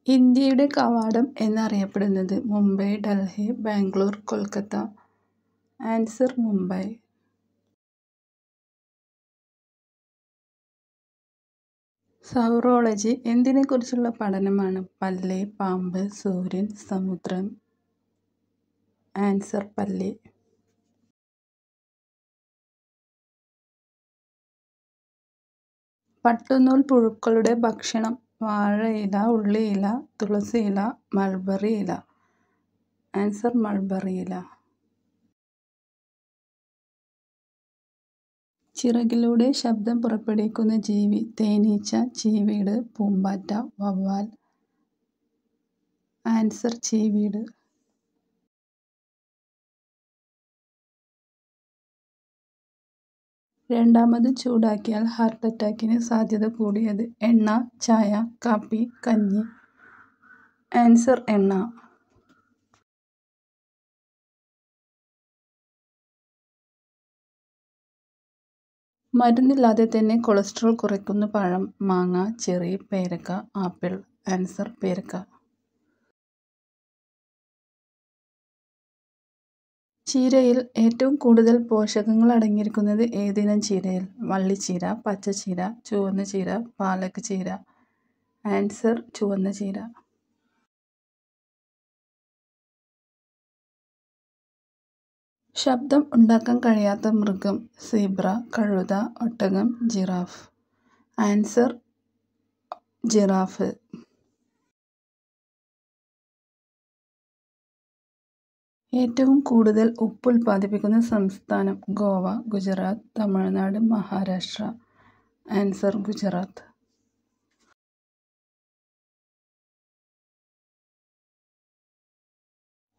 ഇന്ത്യയുടെ കവാടം എന്നറിയപ്പെടുന്നത് മുംബൈ, ഡൽഹി, ബാംഗ്ലൂർ, കൊൽക്കത്ത. ആൻസർ മുംബൈ. സൗറോളജി എന്തിനെക്കുറിച്ചുള്ള പഠനമാണ്? പല്ലി, പാമ്പ്, സൂര്യൻ, സമുദ്രം. ആൻസർ പല്ലി. പട്ടുനൂൽ പുഴുക്കളുടെ ഭക്ഷണം? വാഴയില, ഉള്ളിയില, തുളസിയില, മൾബറി ഇല. ആൻസർ മൾബറി ഇല. ചിറകിലൂടെ ശബ്ദം പുറപ്പെടുവിക്കുന്ന ജീവി? തേനീച്ച, ചീവീട്, പൂമ്പാറ്റ, വവ്വാൽ. ആൻസർ ചീവീട്. രണ്ടാമത് ചൂടാക്കിയാൽ ഹാർട്ട് അറ്റാക്കിന് സാധ്യത കൂടിയത്? എണ്ണ, ചായ, കാപ്പി, കഞ്ഞി. ആൻസർ എണ്ണ. മരുന്നില്ലാതെ തന്നെ കൊളസ്ട്രോൾ കുറയ്ക്കുന്ന പഴം? മാങ്ങ, ചെറി, പേരക്ക, ആപ്പിൾ. ആൻസർ പേരക്ക. ചീരയിൽ ഏറ്റവും കൂടുതൽ പോഷകങ്ങൾ അടങ്ങിയിരിക്കുന്നത് ഏതിനം ചീരയിൽ? വള്ളിച്ചീര, പച്ചച്ചീര, ചുവന്ന ചീര, പാലക് ചീര. ആൻസർ ചുവന്ന ചീര. ശബ്ദം ഉണ്ടാക്കാൻ കഴിയാത്ത മൃഗം? സീബ്ര, കഴുത, ഒട്ടകം, ജിറാഫ്. Answer giraffe. ഏറ്റവും കൂടുതൽ ഉപ്പ് ഉൽപ്പാദിപ്പിക്കുന്ന സംസ്ഥാനം? ഗോവ, ഗുജറാത്ത്, തമിഴ്നാട്, മഹാരാഷ്ട്ര. ആൻസർ ഗുജറാത്ത്.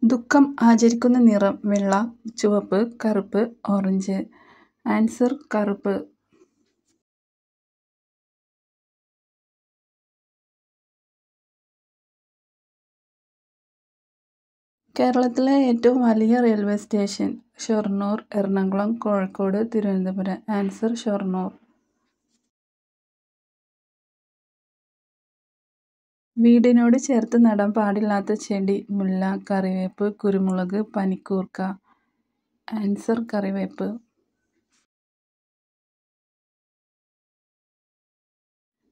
ദുഃഖം ആചരിക്കുന്ന നിറം? വെള്ള, ചുവപ്പ്, കറുപ്പ്, ഓറഞ്ച്. ആൻസർ കറുപ്പ്. കേരളത്തിലെ ഏറ്റവും വലിയ railway station? Shoranur, Ernakulam, Kozhikode, Thiruvananthapuram. Answer Shoranur. വീടിനോട് ചേർത്ത് നടാൻ പാടില്ലാത്ത ചെടി? മുല്ല, കറിവേപ്പ്, കുരുമുളക്, പനിക്കൂർക്ക. ആൻസർ കറിവേപ്പ്.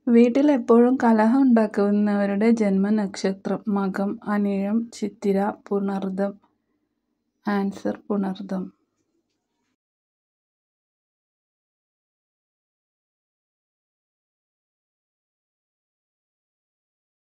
വീട്ടിൽ എപ്പോഴും കലഹം ഉണ്ടാക്കുന്നവരുടെ ജന്മനക്ഷത്രം? മകം, അനിഴം, ചിത്തിര, പുണർദം. ആൻസർ പുണർദം.